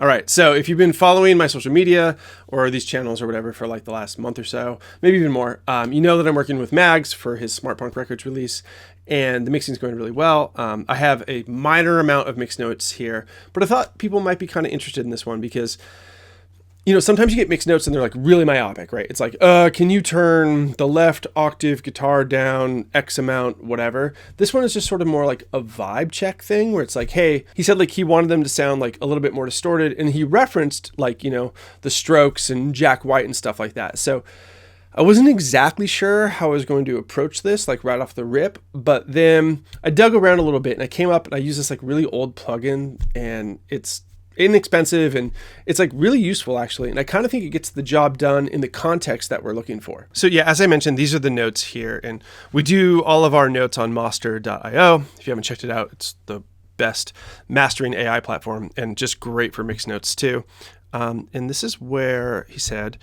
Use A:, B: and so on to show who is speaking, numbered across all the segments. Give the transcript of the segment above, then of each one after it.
A: All right, so if you've been following my social media or these channels or whatever for like the last month or so, maybe even more, you know that I'm working with M.A.G.S for his Smart Punk Records release, and the mixing is going really well. I have a minor amount of mix notes here, but I thought people might be kind of interested in this one because, you know, sometimes you get mixed notes and they're like really myopic, right? It's like, can you turn the left octave guitar down X amount, whatever. This one is just sort of more like a vibe check thing where it's like, hey, he said like he wanted them to sound like a little bit more distorted, and he referenced like, you know, the Strokes and Jack White and stuff like that. So I wasn't exactly sure how I was going to approach this like right off the rip, but then I dug around a little bit and I came up and I used this like really old plugin, and it's inexpensive and it's like really useful actually, and I kind of think it gets the job done in the context that we're looking for. So yeah, as I mentioned, these are the notes here, and we do all of our notes on master.io. If you haven't checked it out, it's the best mastering AI platform and just great for mixed notes too. And this is where he said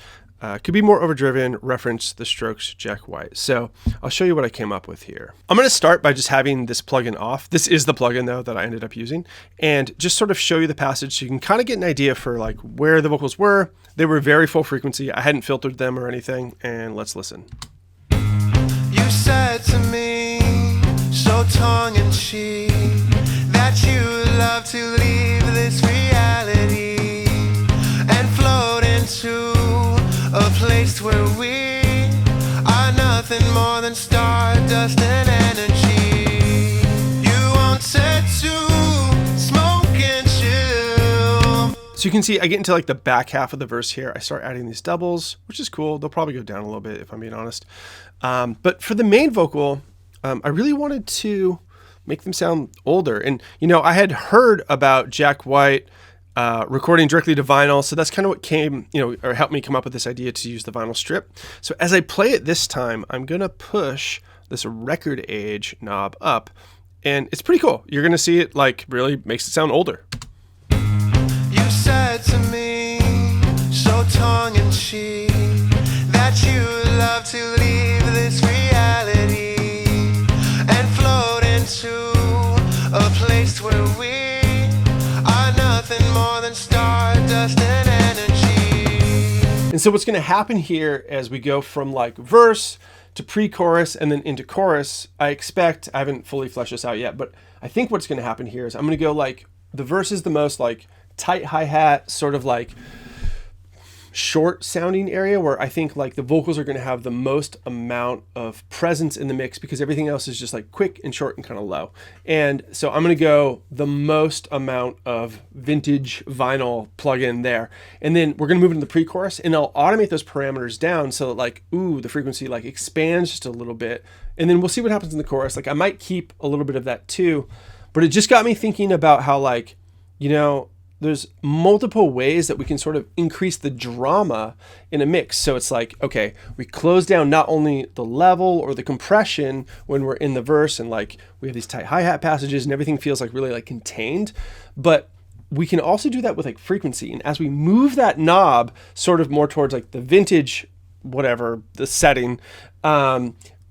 A: could be more overdriven, reference the Strokes, Jack White. So I'll show you what I came up with here. I'm going to start by just having this plugin off. This is the plugin though that I ended up using, and just sort of show you the passage so you can kind of get an idea for like where the vocals were. They were very full frequency. I hadn't filtered them or anything, and let's listen.
B: You said to me, so tongue in cheek, that you love to leave this reality and float into a place where we are nothing more than stardust and energy. You wanted to smoke and chill.
A: So you can see I get into like the back half of the verse here. I start adding these doubles, which is cool. They'll probably go down a little bit if I'm being honest. But for the main vocal, I really wanted to make them sound older. And, you know, I had heard about Jack White recording directly to vinyl. So that's kind of what came, you know, or helped me come up with this idea to use the vinyl strip. So as I play it this time, I'm going to push this record age knob up, and it's pretty cool. You're going to see it like really makes it sound older.
B: You said to me, so tongue in cheek, that you love to leave this reality and float into a place where we are nothing more than stardust and energy.
A: And so what's going to happen here as we go from like verse to pre-chorus and then into chorus, I haven't fully fleshed this out yet, but I think what's going to happen here is I'm going to go like the verse is the most like tight hi-hat, sort of like short sounding area where I think like the vocals are going to have the most amount of presence in the mix because everything else is just like quick and short and kind of low. And so I'm going to go the most amount of vintage vinyl plug-in there. And then we're going to move into the pre-chorus, and I'll automate those parameters down so that like, ooh, the frequency like expands just a little bit. And then we'll see what happens in the chorus. Like I might keep a little bit of that too, but it just got me thinking about how like, you know, there's multiple ways that we can sort of increase the drama in a mix. So it's like, okay, we close down not only the level or the compression when we're in the verse and like we have these tight hi-hat passages and everything feels like really like contained, but we can also do that with like frequency. And as we move that knob sort of more towards like the vintage, whatever the setting,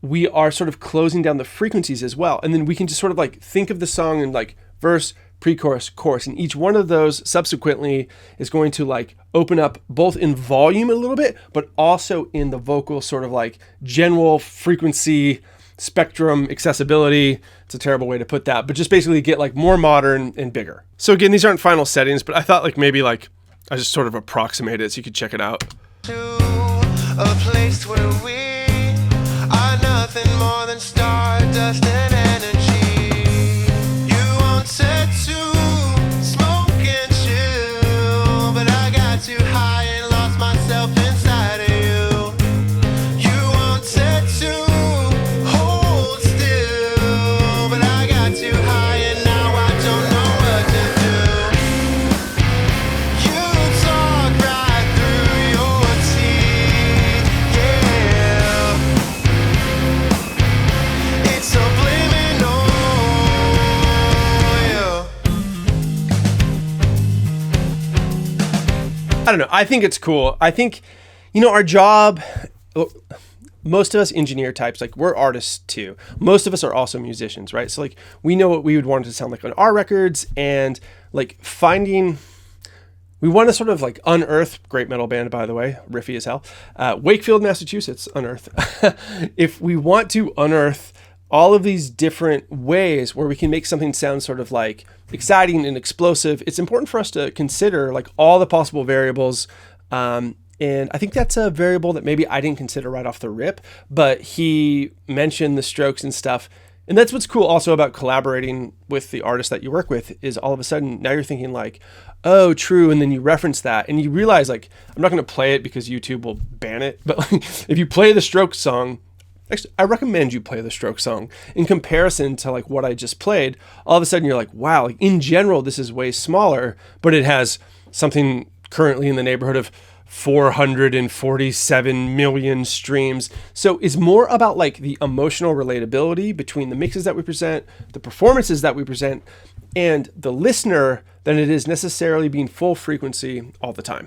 A: we are sort of closing down the frequencies as well. And then we can just sort of like think of the song in like verse, pre-chorus, chorus, and each one of those subsequently is going to like open up both in volume a little bit, but also in the vocal sort of like general frequency spectrum accessibility. It's a terrible way to put that, but just basically get like more modern and bigger. So again, these aren't final settings, but I thought like maybe like I just sort of approximate it so you could check it out.
B: To a place where we are nothing more than stardust and energy. You wanted to smoke and chill, but I got too high and lost myself inside of you. You wanted to hold still, but I got too high and now I don't know what to do. You talk right through your teeth, yeah. It's subliminal, yeah.
A: I don't know. I think it's cool. I think, you know, our job, most of us engineer types, like we're artists too. Most of us are also musicians, right? So like we know what we would want it to sound like on our records, and like we want to sort of like unearth, great metal band, by the way, riffy as hell, Wakefield, Massachusetts, unearth. If we want to unearth all of these different ways where we can make something sound sort of like exciting and explosive, it's important for us to consider like all the possible variables. And I think that's a variable that maybe I didn't consider right off the rip, but he mentioned the strokes and stuff. And that's what's cool also about collaborating with the artist that you work with, is all of a sudden now you're thinking like, oh, true. And then you reference that and you realize like, I'm not going to play it because YouTube will ban it. But like, if you play the Strokes song, actually, I recommend you play the Strokes song in comparison to like what I just played. All of a sudden you're like, wow, like in general, this is way smaller, but it has something currently in the neighborhood of 447 million streams. So it's more about like the emotional relatability between the mixes that we present, the performances that we present, and the listener than it is necessarily being full frequency all the time.